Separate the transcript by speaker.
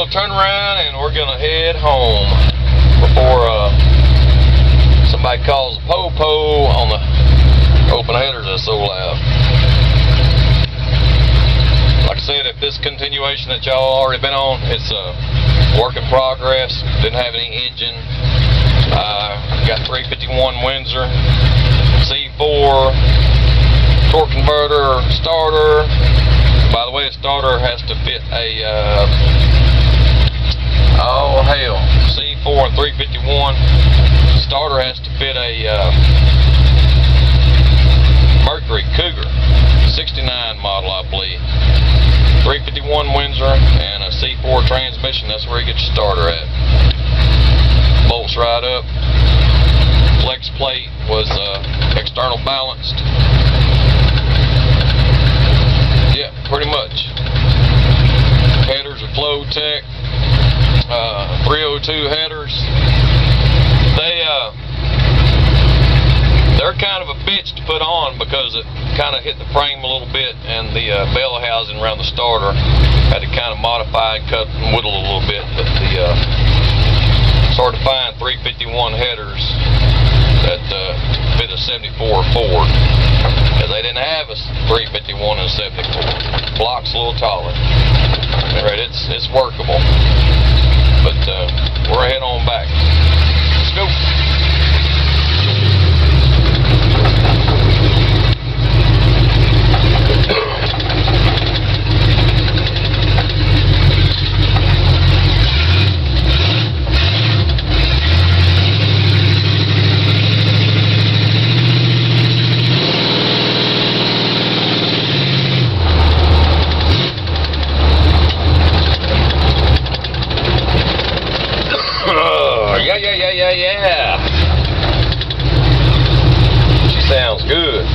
Speaker 1: gonna turn around and we're gonna head home before somebody calls a po-po on the open headers that's so loud. Like I said, if this continuation that y'all already been on, it's a work in progress. Didn't have any engine. Got 351 Windsor, C4, torque converter, starter. By the way, a starter has to fit a oh hell, C4 and 351. Starter has to fit a Mercury Cougar 69 model, I believe. 351 Windsor and a C4 transmission. That's where you get your starter at. Bolts right up. Flex plate was external balanced. Yeah, pretty much. Headers are Flow Tech 302 headers. They're kind of a bitch to put on because it kind of hit the frame a little bit, and the bell housing around the starter had to kind of modify and cut and whittle a little bit. But it's hard to find 351 headers that fit a 74 Ford, because they didn't have a 351 and a 74. Block's a little taller. Alright, it's workable, but we're heading on back. Let's go. Yeah. She sounds good.